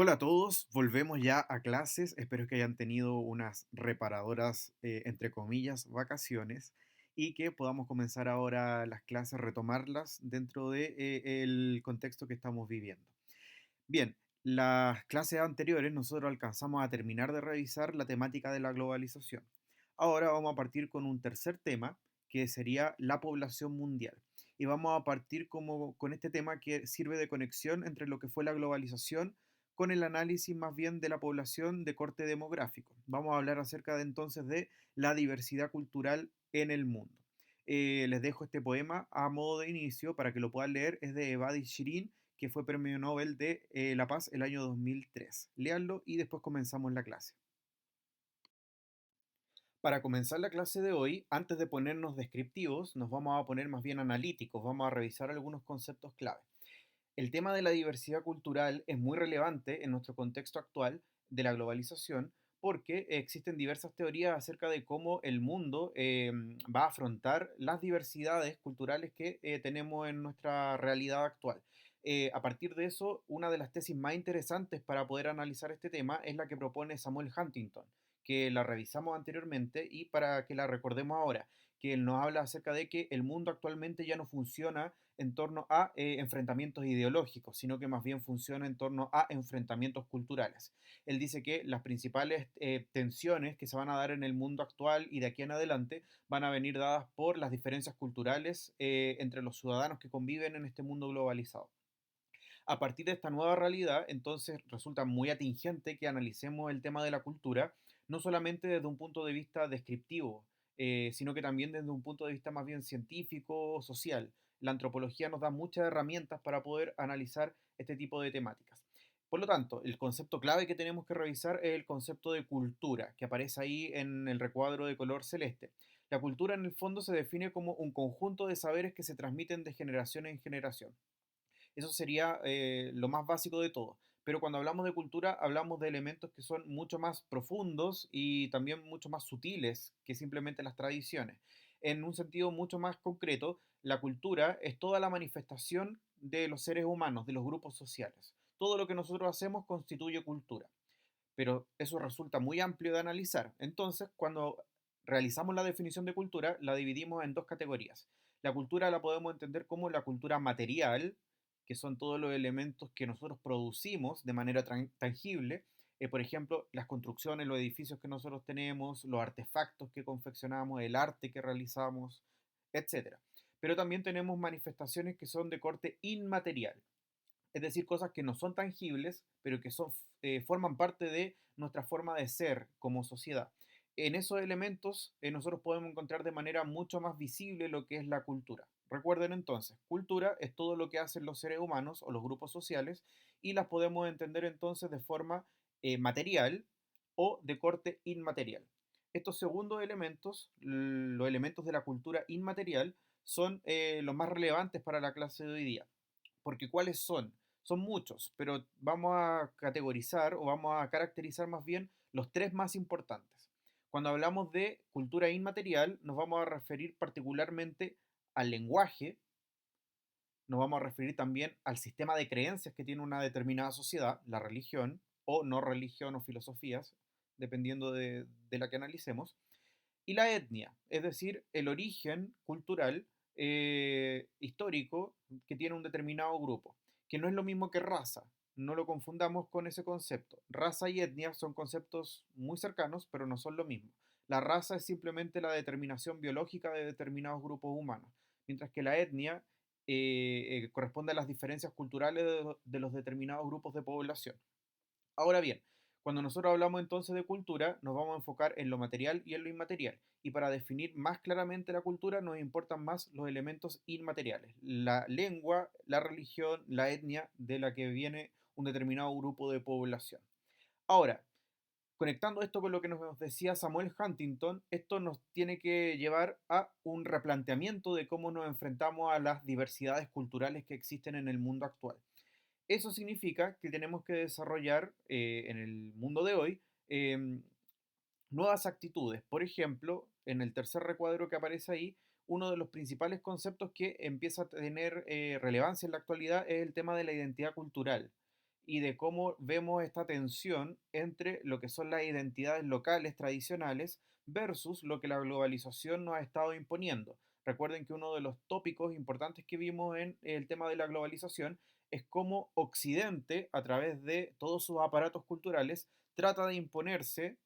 Hola a todos, volvemos ya a clases. Espero que hayan tenido unas reparadoras, entre comillas, vacaciones y que podamos comenzar ahora las clases, retomarlas dentro de, el contexto que estamos viviendo. Bien, las clases anteriores nosotros alcanzamos a terminar de revisar la temática de la globalización. Ahora vamos a partir con un tercer tema que sería la población mundial. Y vamos a partir con este tema que sirve de conexión entre lo que fue la globalización con el análisis más bien de la población de corte demográfico. Vamos a hablar acerca de entonces de la diversidad cultural en el mundo. Les dejo este poema a modo de inicio para que lo puedan leer. Es de Ebadi Shirin, que fue Premio Nobel de la Paz el año 2003. Léanlo y después comenzamos la clase. Para comenzar la clase de hoy, antes de ponernos descriptivos, nos vamos a poner más bien analíticos, vamos a revisar algunos conceptos clave. El tema de la diversidad cultural es muy relevante en nuestro contexto actual de la globalización porque existen diversas teorías acerca de cómo el mundo va a afrontar las diversidades culturales que tenemos en nuestra realidad actual. A partir de eso, una de las tesis más interesantes para poder analizar este tema es la que propone Samuel Huntington, que la revisamos anteriormente y para que la recordemos ahora, que él nos habla acerca de que el mundo actualmente ya no funciona en torno a enfrentamientos ideológicos, sino que más bien funciona en torno a enfrentamientos culturales. Él dice que las principales tensiones que se van a dar en el mundo actual y de aquí en adelante van a venir dadas por las diferencias culturales entre los ciudadanos que conviven en este mundo globalizado. A partir de esta nueva realidad, entonces resulta muy atingente que analicemos el tema de la cultura, no solamente desde un punto de vista descriptivo, sino que también desde un punto de vista más bien científico, social. La antropología nos da muchas herramientas para poder analizar este tipo de temáticas. Por lo tanto, el concepto clave que tenemos que revisar es el concepto de cultura, que aparece ahí en el recuadro de color celeste. La cultura en el fondo se define como un conjunto de saberes que se transmiten de generación en generación. Eso sería lo más básico de todo. Pero cuando hablamos de cultura, hablamos de elementos que son mucho más profundos y también mucho más sutiles que simplemente las tradiciones. En un sentido mucho más concreto, la cultura es toda la manifestación de los seres humanos, de los grupos sociales. Todo lo que nosotros hacemos constituye cultura, pero eso resulta muy amplio de analizar. Entonces, cuando realizamos la definición de cultura, la dividimos en dos categorías. La cultura la podemos entender como la cultura material, que son todos los elementos que nosotros producimos de manera tangible, por ejemplo, las construcciones, los edificios que nosotros tenemos, los artefactos que confeccionamos, el arte que realizamos, etcétera. Pero también tenemos manifestaciones que son de corte inmaterial, es decir, cosas que no son tangibles, pero que forman parte de nuestra forma de ser como sociedad. En esos elementos nosotros podemos encontrar de manera mucho más visible lo que es la cultura. Recuerden entonces, cultura es todo lo que hacen los seres humanos o los grupos sociales y las podemos entender entonces de forma material o de corte inmaterial. Estos segundos elementos, los elementos de la cultura inmaterial, son los más relevantes para la clase de hoy día. Porque ¿cuáles son? Son muchos, pero vamos a categorizar o vamos a caracterizar más bien los tres más importantes. Cuando hablamos de cultura inmaterial, nos vamos a referir particularmente al lenguaje, nos vamos a referir también al sistema de creencias que tiene una determinada sociedad, la religión, o no religión o filosofías, dependiendo de la que analicemos, y la etnia, es decir, el origen cultural histórico que tiene un determinado grupo, que no es lo mismo que raza, no lo confundamos con ese concepto. Raza y etnia son conceptos muy cercanos, pero no son lo mismo. La raza es simplemente la determinación biológica de determinados grupos humanos, mientras que la etnia corresponde a las diferencias culturales de los determinados grupos de población. Ahora bien, cuando nosotros hablamos entonces de cultura, nos vamos a enfocar en lo material y en lo inmaterial. Y para definir más claramente la cultura, nos importan más los elementos inmateriales, la lengua, la religión, la etnia de la que viene un determinado grupo de población. Ahora, conectando esto con lo que nos decía Samuel Huntington, esto nos tiene que llevar a un replanteamiento de cómo nos enfrentamos a las diversidades culturales que existen en el mundo actual. Eso significa que tenemos que desarrollar en el mundo de hoy nuevas actitudes. Por ejemplo, en el tercer recuadro que aparece ahí, uno de los principales conceptos que empieza a tener relevancia en la actualidad es el tema de la identidad cultural. y de cómo vemos esta tensión entre lo que son las identidades locales tradicionales versus lo que la globalización nos ha estado imponiendo. Recuerden que uno de los tópicos importantes que vimos en el tema de la globalización es cómo Occidente, a través de todos sus aparatos culturales, trata de imponerse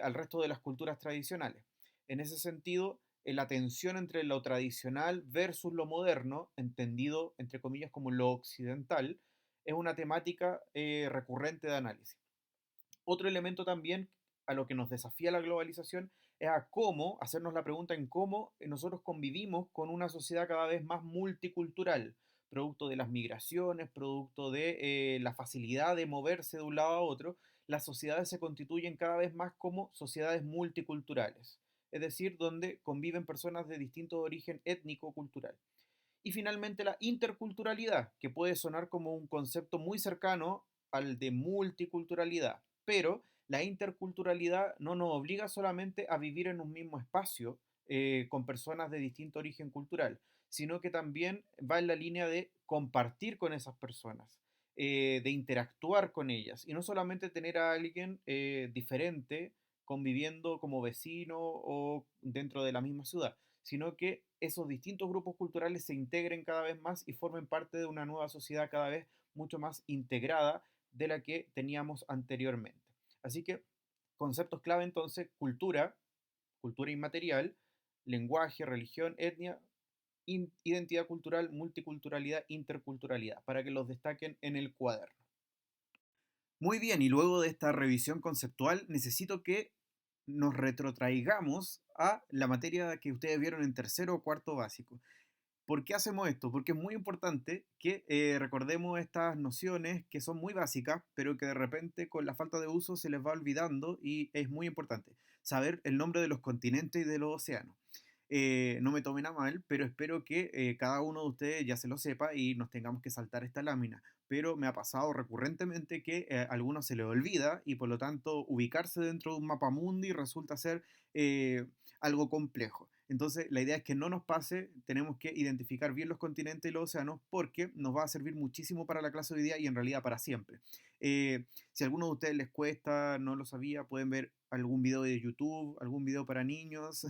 al resto de las culturas tradicionales. En ese sentido, la tensión entre lo tradicional versus lo moderno, entendido entre comillas como lo occidental, es una temática recurrente de análisis. Otro elemento también a lo que nos desafía la globalización es a cómo, hacernos la pregunta en cómo nosotros convivimos con una sociedad cada vez más multicultural, producto de las migraciones, producto de la facilidad de moverse de un lado a otro. Las sociedades se constituyen cada vez más como sociedades multiculturales, es decir, donde conviven personas de distinto origen étnico-cultural. Y finalmente la interculturalidad, que puede sonar como un concepto muy cercano al de multiculturalidad, pero la interculturalidad no nos obliga solamente a vivir en un mismo espacio con personas de distinto origen cultural, sino que también va en la línea de compartir con esas personas, de interactuar con ellas, y no solamente tener a alguien diferente conviviendo como vecino o dentro de la misma ciudad, sino que esos distintos grupos culturales se integren cada vez más y formen parte de una nueva sociedad cada vez mucho más integrada de la que teníamos anteriormente. Así que conceptos clave entonces, cultura, cultura inmaterial, lenguaje, religión, etnia, identidad cultural, multiculturalidad, interculturalidad, para que los destaquen en el cuaderno. Muy bien, y luego de esta revisión conceptual, necesito que nos retrotraigamos a la materia que ustedes vieron en tercero o cuarto básico. ¿Por qué hacemos esto? Porque es muy importante que recordemos estas nociones que son muy básicas, pero que de repente con la falta de uso se les va olvidando y es muy importante saber el nombre de los continentes y de los océanos. No me tomen a mal, pero espero que cada uno de ustedes ya se lo sepa y nos tengamos que saltar esta lámina. Pero me ha pasado recurrentemente que a algunos se les olvida y por lo tanto ubicarse dentro de un mapa mundi resulta ser eh, algo complejo. Entonces la idea es que no nos pase, tenemos que identificar bien los continentes y los océanos porque nos va a servir muchísimo para la clase de hoy día y en realidad para siempre. Si a alguno de ustedes les cuesta, no lo sabía, pueden ver algún video de YouTube, algún video para niños.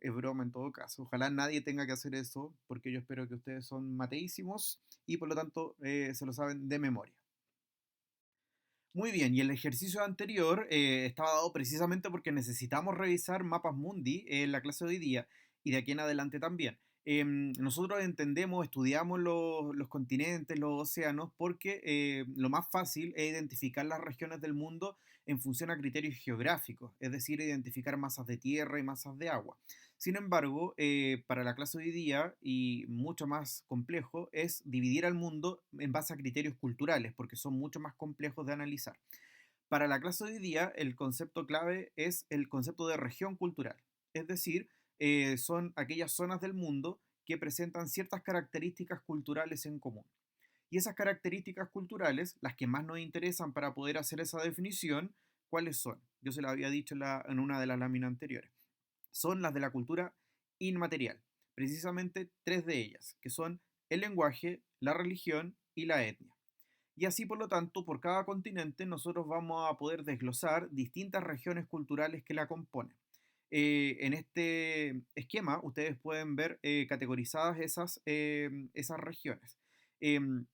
Es broma en todo caso. Ojalá nadie tenga que hacer eso, porque yo espero que ustedes son mateísimos y por lo tanto se lo saben de memoria. Muy bien, y el ejercicio anterior estaba dado precisamente porque necesitamos revisar mapas mundi en la clase de hoy día y de aquí en adelante también. Nosotros entendemos, estudiamos los continentes, los océanos, porque lo más fácil es identificar las regiones del mundo en función a criterios geográficos, es decir, identificar masas de tierra y masas de agua. Sin embargo, para la clase de hoy día, y mucho más complejo, es dividir al mundo en base a criterios culturales, porque son mucho más complejos de analizar. Para la clase de hoy día, el concepto clave es el concepto de región cultural, es decir, son aquellas zonas del mundo que presentan ciertas características culturales en común. Y esas características culturales, las que más nos interesan para poder hacer esa definición, ¿cuáles son? Yo se lo había dicho en una de las láminas anteriores. Son las de la cultura inmaterial, precisamente tres de ellas, que son el lenguaje, la religión y la etnia. Y así, por lo tanto, por cada continente nosotros vamos a poder desglosar distintas regiones culturales que la componen. En este esquema ustedes pueden ver categorizadas esas regiones. Em,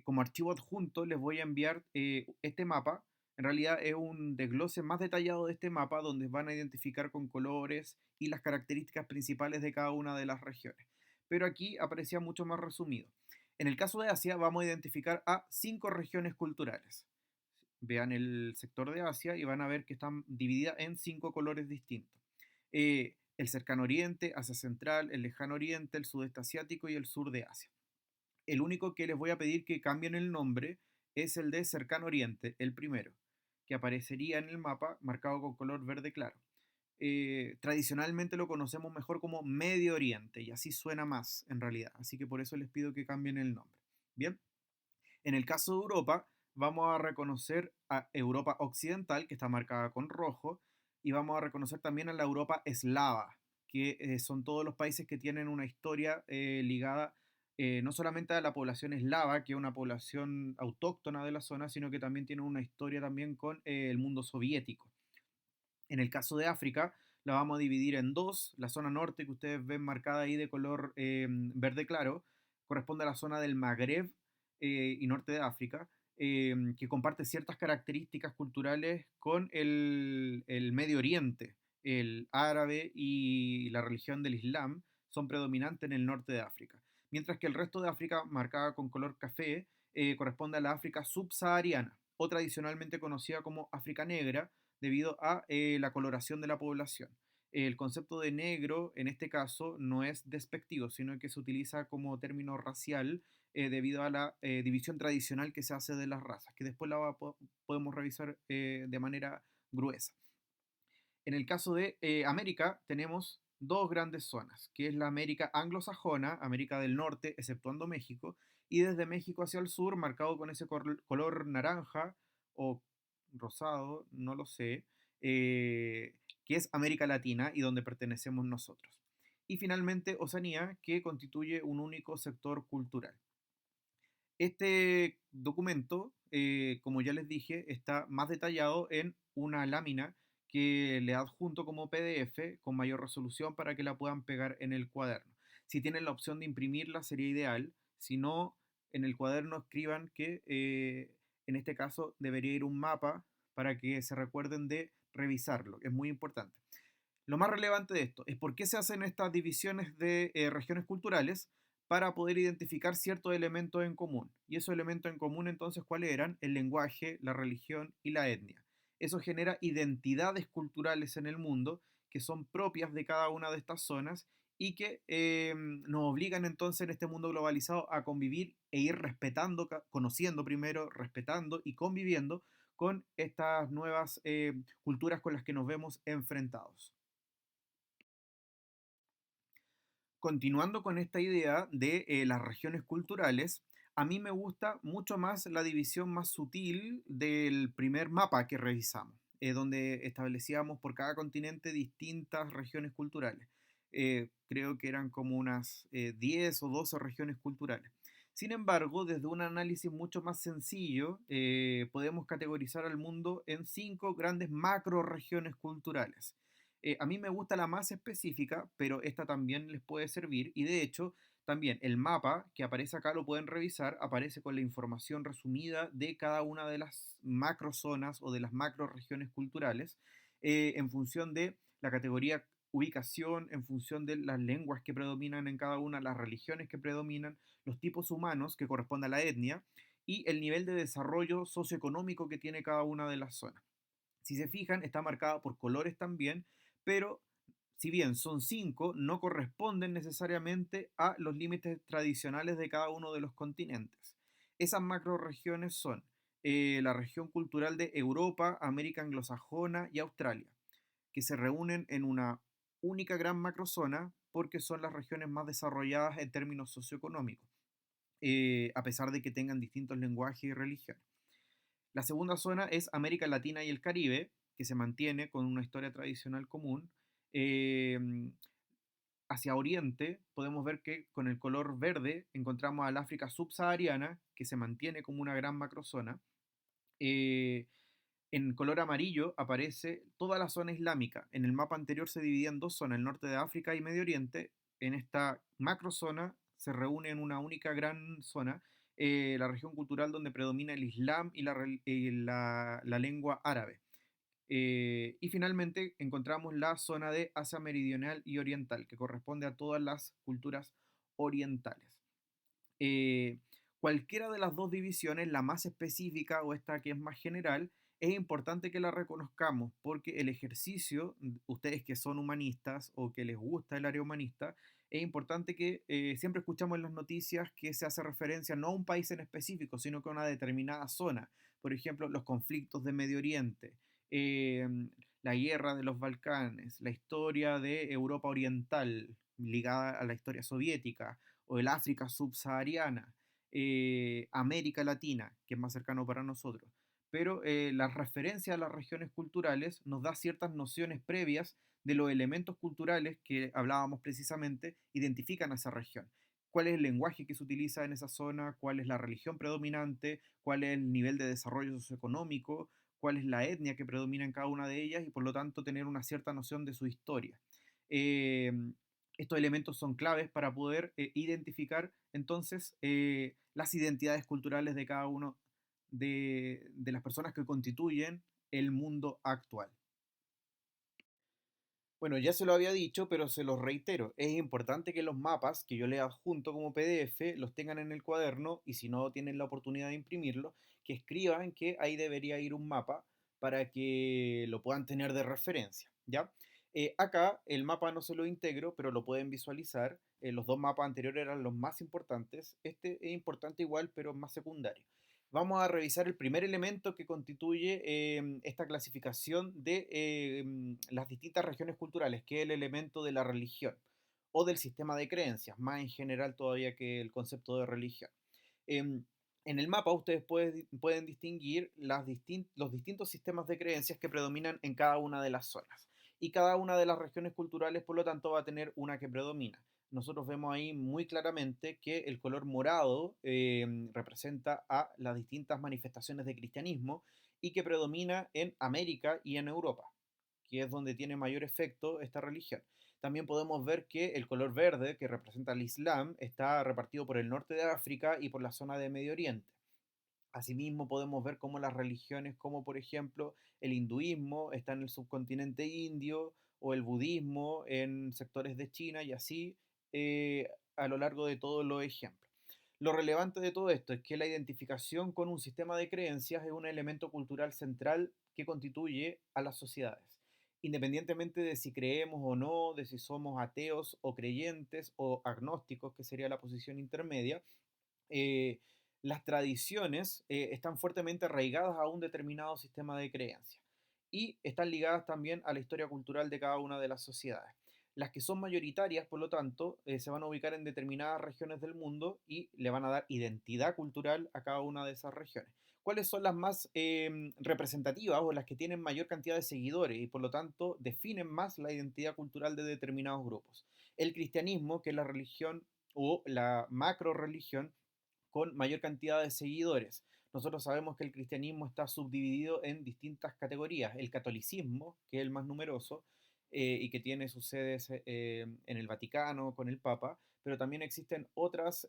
como archivo adjunto les voy a enviar este mapa. En realidad es un desglose más detallado de este mapa donde van a identificar con colores y las características principales de cada una de las regiones. Pero aquí aparecía mucho más resumido. En el caso de Asia vamos a identificar a 5 regiones culturales. Vean el sector de Asia y van a ver que están divididas en 5 colores distintos. El cercano oriente, Asia central, el lejano oriente, el sudeste asiático y el sur de Asia. El único que les voy a pedir que cambien el nombre es el de Cercano Oriente, el primero, que aparecería en el mapa marcado con color verde claro. Tradicionalmente lo conocemos mejor como Medio Oriente y así suena más en realidad, así que por eso les pido que cambien el nombre. Bien, en el caso de Europa vamos a reconocer a Europa Occidental, que está marcada con rojo, y vamos a reconocer también a la Europa eslava, que son todos los países que tienen una historia ligada no solamente a la población eslava, que es una población autóctona de la zona, sino que también tiene una historia también con el mundo soviético. En el caso de África, la vamos a dividir en dos. La zona norte, que ustedes ven marcada ahí de color verde claro, corresponde a la zona del Magreb y norte de África, que comparte ciertas características culturales con el Medio Oriente. El árabe y la religión del Islam son predominantes en el norte de África. Mientras que el resto de África, marcada con color café, corresponde a la África subsahariana, o tradicionalmente conocida como África Negra, debido a la coloración de la población. El concepto de negro en este caso no es despectivo, sino que se utiliza como término racial debido a la división tradicional que se hace de las razas, que después podemos revisar de manera gruesa. En el caso de América tenemos dos grandes zonas, que es la América anglosajona, América del Norte, exceptuando México, y desde México hacia el sur, marcado con ese color naranja o rosado, no lo sé, que es América Latina y donde pertenecemos nosotros. Y finalmente Oceanía, que constituye un único sector cultural. Este documento, como ya les dije, está más detallado en una lámina que le adjunto como PDF con mayor resolución para que la puedan pegar en el cuaderno. Si tienen la opción de imprimirla sería ideal, si no, en el cuaderno escriban que en este caso debería ir un mapa para que se recuerden de revisarlo, es muy importante. Lo más relevante de esto es por qué se hacen estas divisiones de regiones culturales para poder identificar ciertos elementos en común. Y esos elementos en común entonces, ¿cuáles eran? El lenguaje, la religión y la etnia. Eso genera identidades culturales en el mundo que son propias de cada una de estas zonas y que nos obligan entonces en este mundo globalizado a convivir e ir respetando, conociendo primero, respetando y conviviendo con estas nuevas culturas con las que nos vemos enfrentados. Continuando con esta idea de las regiones culturales, a mí me gusta mucho más la división más sutil del primer mapa que revisamos, donde establecíamos por cada continente distintas regiones culturales. Creo que eran como unas 10 o 12 regiones culturales. Sin embargo, desde un análisis mucho más sencillo, podemos categorizar al mundo en 5 grandes macro regiones culturales. A mí me gusta la más específica, pero esta también les puede servir. Y de hecho, también el mapa que aparece acá lo pueden revisar, aparece con la información resumida de cada una de las macro zonas o de las macro regiones culturales en función de la categoría ubicación, en función de las lenguas que predominan en cada una, las religiones que predominan, los tipos humanos que corresponden a la etnia y el nivel de desarrollo socioeconómico que tiene cada una de las zonas. Si se fijan, está marcada por colores también, pero si bien son 5, no corresponden necesariamente a los límites tradicionales de cada uno de los continentes. Esas macroregiones son la región cultural de Europa, América anglosajona y Australia, que se reúnen en una única gran macrozona porque son las regiones más desarrolladas en términos socioeconómicos, a pesar de que tengan distintos lenguajes y religiones. La segunda zona es América Latina y el Caribe, que se mantiene con una historia tradicional común. Eh, Hacia Oriente podemos ver que con el color verde encontramos al África subsahariana, que se mantiene como una gran macrozona. Eh, en color amarillo aparece toda la zona islámica. En el mapa anterior se dividía en dos zonas, el norte de África y Medio Oriente. En esta macrozona se reúne en una única gran zona la región cultural donde predomina el Islam y la lengua árabe. Y finalmente encontramos la zona de Asia Meridional y Oriental, que corresponde a todas las culturas orientales. Eh, Cualquiera de las dos divisiones, la más específica o esta que es más general, es importante que la reconozcamos porque el ejercicio, ustedes que son humanistas o que les gusta el área humanista, es importante que siempre escuchamos en las noticias que se hace referencia no a un país en específico, sino que a una determinada zona. Por ejemplo, los conflictos de Medio Oriente, eh, la guerra de los Balcanes, la historia de Europa Oriental ligada a la historia soviética, o el África subsahariana, América Latina, que es más cercano para nosotros. Pero la referencia a las regiones culturales nos da ciertas nociones previas de los elementos culturales que hablábamos precisamente identifican a esa región. cuál es el lenguaje que se utiliza en esa zona, cuál es la religión predominante, cuál es el nivel de desarrollo socioeconómico, cuál es la etnia que predomina en cada una de ellas y por lo tanto tener una cierta noción de su historia. Eh, Estos elementos son claves para poder identificar entonces las identidades culturales de cada uno de las personas que constituyen el mundo actual. Bueno, ya se lo había dicho, pero se los reitero. Es importante que los mapas que yo les adjunto como PDF los tengan en el cuaderno y si no tienen la oportunidad de imprimirlo, que escriban que ahí debería ir un mapa para que lo puedan tener de referencia, ¿ya? Acá el mapa no se lo integro, pero lo pueden visualizar. Los dos mapas anteriores eran los más importantes. Este es importante igual, pero es más secundario. Vamos a revisar el primer elemento que constituye esta clasificación de las distintas regiones culturales, que es el elemento de la religión o del sistema de creencias, más en general todavía que el concepto de religión. Em, en el mapa ustedes pueden distinguir los distintos sistemas de creencias que predominan en cada una de las zonas. Y cada una de las regiones culturales, por lo tanto, va a tener una que predomina. Nosotros vemos ahí muy claramente que el color morado representa a las distintas manifestaciones de cristianismo y que predomina en América y en Europa, que es donde tiene mayor efecto esta religión. También podemos ver que el color verde, que representa el Islam, está repartido por el norte de África y por la zona de Medio Oriente. Asimismo, podemos ver cómo las religiones, como por ejemplo el hinduismo, está en el subcontinente indio, o el budismo en sectores de China, y así a lo largo de todos los ejemplos. Lo relevante de todo esto es que la identificación con un sistema de creencias es un elemento cultural central que constituye a las sociedades. Independientemente de si creemos o no, de si somos ateos o creyentes o agnósticos, que sería la posición intermedia, eh, las tradiciones están fuertemente arraigadas a un determinado sistema de creencias y están ligadas también a la historia cultural de cada una de las sociedades. Las que son mayoritarias, por lo tanto, se van a ubicar en determinadas regiones del mundo y le van a dar identidad cultural a cada una de esas regiones. ¿Cuáles son las más representativas o las que tienen mayor cantidad de seguidores y por lo tanto definen más la identidad cultural de determinados grupos? El cristianismo, que es la religión o la macro religión con mayor cantidad de seguidores. Nosotros sabemos que el cristianismo está subdividido en distintas categorías. El catolicismo, que es el más numeroso y que tiene sus sedes en el Vaticano con el Papa, pero también existen otras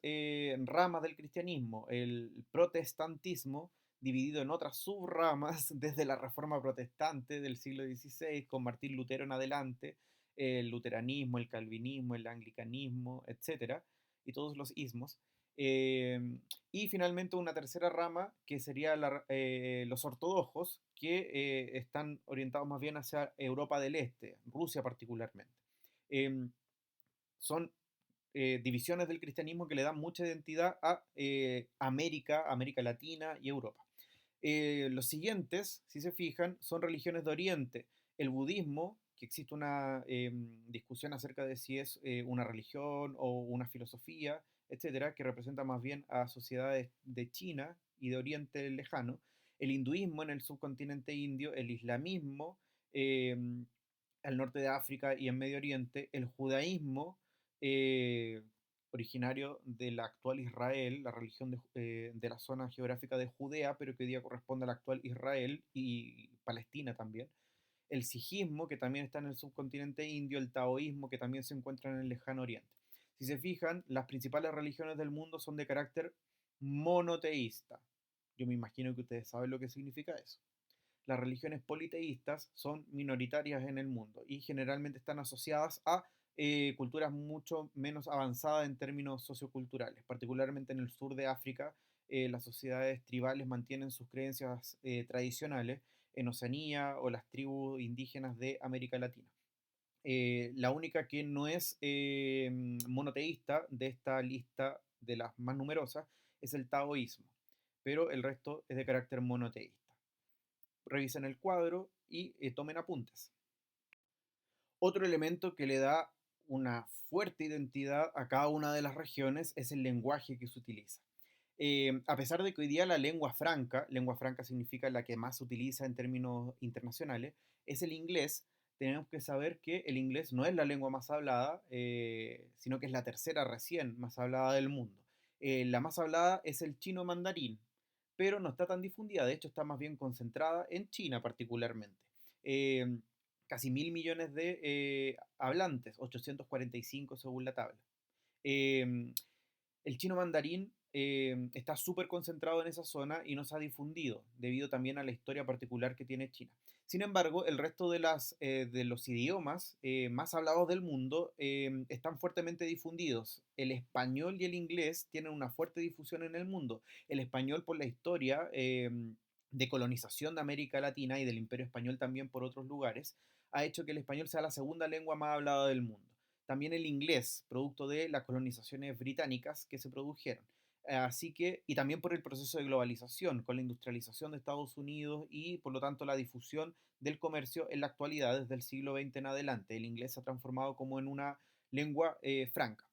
ramas del cristianismo. El protestantismo, dividido en otras subramas desde la Reforma Protestante del siglo XVI, con Martín Lutero en adelante, el luteranismo, el calvinismo, el anglicanismo, etcétera, y todos los ismos. Eh, y finalmente una tercera rama que sería los ortodoxos, que están orientados más bien hacia Europa del Este, Rusia particularmente. Em, Son divisiones del cristianismo que le dan mucha identidad a América, América Latina y Europa. Los siguientes, si se fijan, son religiones de Oriente. El budismo, que existe una discusión acerca de si es una religión o una filosofía, etcétera, que representa más bien a sociedades de China y de Oriente lejano. El hinduismo en el subcontinente indio, el islamismo eh, al norte de África y en Medio Oriente, el judaísmo eh, originario de la actual Israel, la religión de la zona geográfica de Judea, pero que hoy día corresponde al actual Israel y Palestina también. El sijismo, que también está en el subcontinente indio, el taoísmo, que también se encuentra en el lejano oriente. Si se fijan, las principales religiones del mundo son de carácter monoteísta. Yo me imagino que ustedes saben lo que significa eso. Las religiones politeístas son minoritarias en el mundo y generalmente están asociadas a culturas mucho menos avanzadas en términos socioculturales. Particularmente en el sur de África, las sociedades tribales mantienen sus creencias tradicionales en Oceanía o las tribus indígenas de América Latina. La única que no es monoteísta de esta lista de las más numerosas es el taoísmo, pero el resto es de carácter monoteísta. Revisen el cuadro y tomen apuntes. Otro elemento que le da una fuerte identidad a cada una de las regiones es el lenguaje que se utiliza. A pesar de que hoy día la lengua franca significa la que más se utiliza en términos internacionales, es el inglés. tenemos que saber que el inglés no es la lengua más hablada, sino que es la tercera recién más hablada del mundo. La más hablada es el chino mandarín, pero no está tan difundida, de hecho está más bien concentrada en China particularmente. Eh, Casi 1.000 millones de hablantes, 845 según la tabla. Eh, el chino mandarín está súper concentrado en esa zona y no se ha difundido, debido también a la historia particular que tiene China. Sin embargo, el resto de los idiomas más hablados del mundo están fuertemente difundidos. El español y el inglés tienen una fuerte difusión en el mundo. El español por la historia de colonización de América Latina y del Imperio Español también por otros lugares, ha hecho que el español sea la segunda lengua más hablada del mundo. También el inglés, producto de las colonizaciones británicas que se produjeron. Así que, y también por el proceso de globalización, con la industrialización de Estados Unidos y por lo tanto la difusión del comercio en la actualidad desde el siglo XX en adelante. El inglés se ha transformado como en una lengua franca.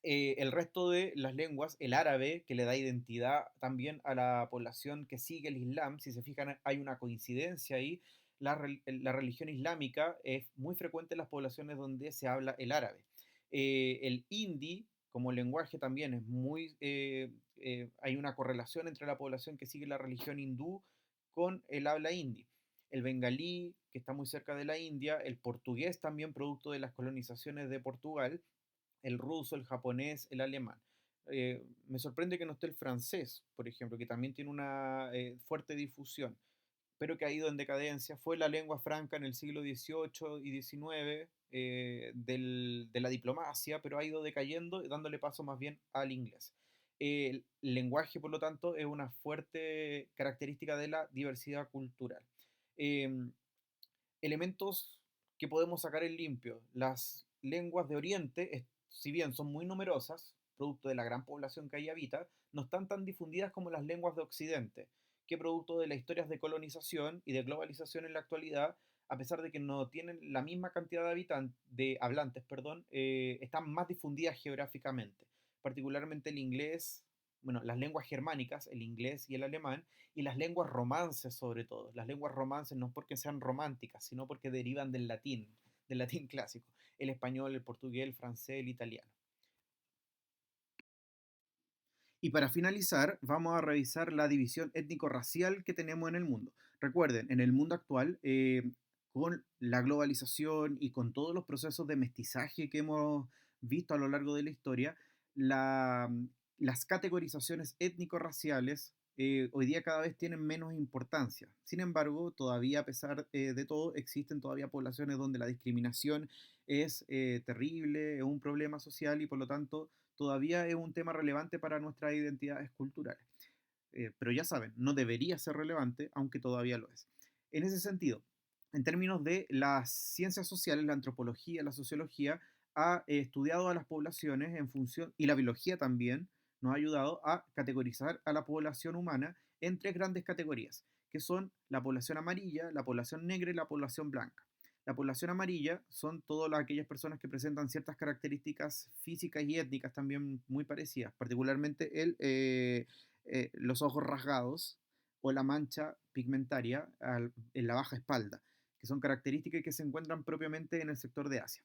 El resto de las lenguas, el árabe, que le da identidad también a la población que sigue el Islam, si se fijan, hay una coincidencia ahí. La religión islámica es muy frecuente en las poblaciones donde se habla el árabe. El hindi, como lenguaje, también es hay una correlación entre la población que sigue la religión hindú con el habla hindi. El bengalí, que está muy cerca de la India, el portugués también producto de las colonizaciones de Portugal, el ruso, el japonés, el alemán. Me sorprende que no esté el francés, por ejemplo, que también tiene una fuerte difusión, pero que ha ido en decadencia. Fue la lengua franca en el siglo XVIII y XIX de la diplomacia, pero ha ido decayendo, dándole paso más bien al inglés. El lenguaje, por lo tanto, es una fuerte característica de la diversidad cultural. Em, Elementos que podemos sacar en limpio. Las lenguas de Oriente, si bien son muy numerosas, producto de la gran población que ahí habita, no están tan difundidas como las lenguas de Occidente, que producto de las historias de colonización y de globalización en la actualidad, a pesar de que no tienen la misma cantidad de hablantes, perdón, están más difundidas geográficamente, particularmente el inglés, bueno, las lenguas germánicas, el inglés y el alemán, y las lenguas romances sobre todo. Las lenguas romances no porque sean románticas, sino porque derivan del latín clásico. El español, el portugués, el francés, el italiano. Y para finalizar, vamos a revisar la división étnico-racial que tenemos en el mundo. Recuerden, en el mundo actual, con la globalización y con todos los procesos de mestizaje que hemos visto a lo largo de la historia, la- las categorizaciones étnico-raciales hoy día cada vez tienen menos importancia. Sin embargo, todavía a pesar de todo, existen todavía poblaciones donde la discriminación es terrible, es un problema social y por lo tanto todavía es un tema relevante para nuestras identidades culturales. Pero ya saben, no debería ser relevante, aunque todavía lo es. En ese sentido, en términos de las ciencias sociales, la antropología, la sociología, ha estudiado a las poblaciones en función, y la biología también, nos ha ayudado a categorizar a la población humana en tres grandes categorías, que son la población amarilla, la población negra y la población blanca. La población amarilla son todas aquellas personas que presentan ciertas características físicas y étnicas también muy parecidas, particularmente los ojos rasgados o la mancha pigmentaria en la baja espalda, que son características que se encuentran propiamente en el sector de Asia.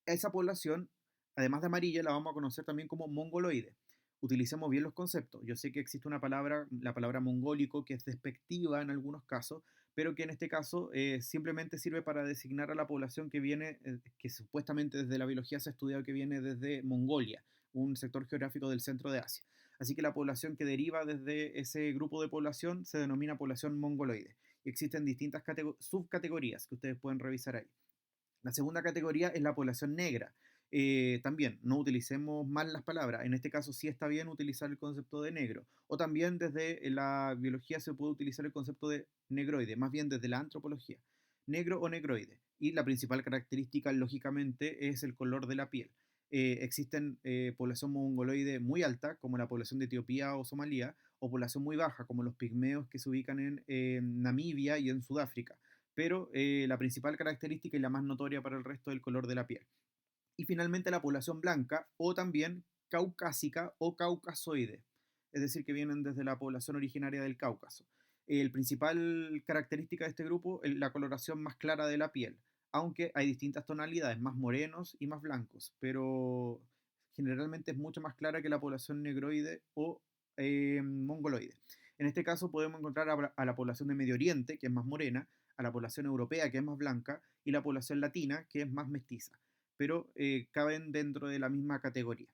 Esa población, además de amarilla, la vamos a conocer también como mongoloide. Utilicemos bien los conceptos. Yo sé que existe una palabra, la palabra mongólico, que es despectiva en algunos casos, pero que en este caso simplemente sirve para designar a la población que viene, que supuestamente desde la biología se ha estudiado que viene desde Mongolia, un sector geográfico del centro de Asia. Así que la población que deriva desde ese grupo de población se denomina población mongoloide. Y existen distintas subcategorías que ustedes pueden revisar ahí. La segunda categoría es la población negra. También, no utilicemos mal las palabras. En este caso sí está bien utilizar el concepto de negro. O también desde la biología se puede utilizar el concepto de negroide, más bien desde la antropología. Negro o negroide. Y la principal característica, lógicamente, es el color de la piel. Existen población mongoloide muy alta, como la población de Etiopía o Somalia, o población muy baja, como los pigmeos que se ubican en Namibia y en Sudáfrica, pero la principal característica y la más notoria para el resto es el color de la piel. Y finalmente la población blanca o también caucásica o caucasoide, es decir, que vienen desde la población originaria del Cáucaso. El principal característica de este grupo es la coloración más clara de la piel, aunque hay distintas tonalidades, más morenos y más blancos, pero generalmente es mucho más clara que la población negroide o mongoloide. En este caso podemos encontrar a la población de Medio Oriente, que es más morena, a la población europea, que es más blanca, y la población latina, que es más mestiza, pero caben dentro de la misma categoría.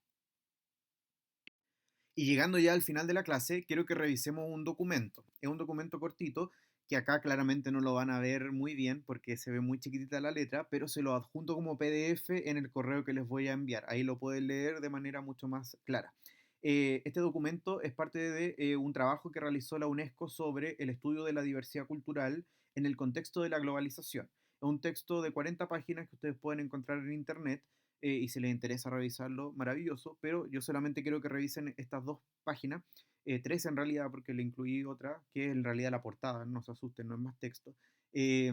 Y llegando ya al final de la clase, quiero que revisemos un documento. Es un documento cortito que acá claramente no lo van a ver muy bien porque se ve muy chiquitita la letra, pero se lo adjunto como PDF en el correo que les voy a enviar. Ahí lo pueden leer de manera mucho más clara. Este documento es parte de un trabajo que realizó la UNESCO sobre el estudio de la diversidad cultural en el contexto de la globalización. Es un texto de 40 páginas que ustedes pueden encontrar en internet y si les interesa revisarlo, maravilloso, pero yo solamente quiero que revisen estas dos páginas, tres en realidad, porque le incluí otra, que es en realidad la portada, no se asusten, no es más texto, eh,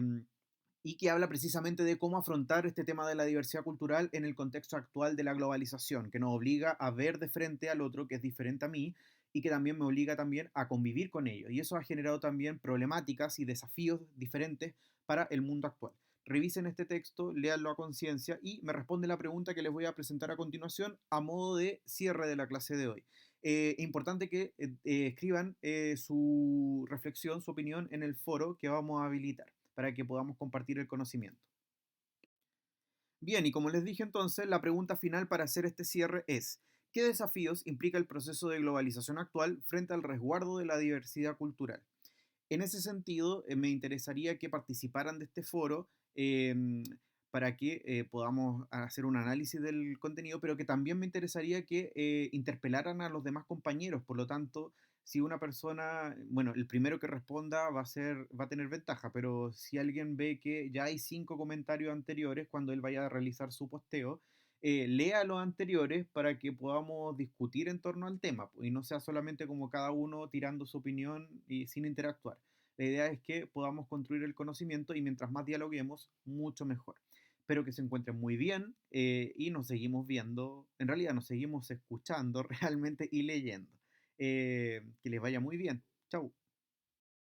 y que habla precisamente de cómo afrontar este tema de la diversidad cultural en el contexto actual de la globalización, que nos obliga a ver de frente al otro que es diferente a mí y que también me obliga también a convivir con ellos. Y eso ha generado también problemáticas y desafíos diferentes para el mundo actual. Revisen este texto, léanlo a conciencia y me responde la pregunta que les voy a presentar a continuación a modo de cierre de la clase de hoy. Importante que escriban su reflexión, su opinión en el foro que vamos a habilitar para que podamos compartir el conocimiento. Bien, y como les dije entonces, la pregunta final para hacer este cierre es, ¿qué desafíos implica el proceso de globalización actual frente al resguardo de la diversidad cultural? En ese sentido, me interesaría que participaran de este foro para que podamos hacer un análisis del contenido, pero que también me interesaría que interpelaran a los demás compañeros. Por lo tanto, si una persona, bueno, el primero que responda va a tener ventaja, pero si alguien ve que ya hay 5 comentarios anteriores cuando él vaya a realizar su posteo, lea los anteriores para que podamos discutir en torno al tema y no sea solamente como cada uno tirando su opinión y sin interactuar. La idea es que podamos construir el conocimiento y mientras más dialoguemos, mucho mejor. Espero que se encuentren muy bien y nos seguimos viendo, en realidad nos seguimos escuchando realmente y leyendo. Que les vaya muy bien. Chau.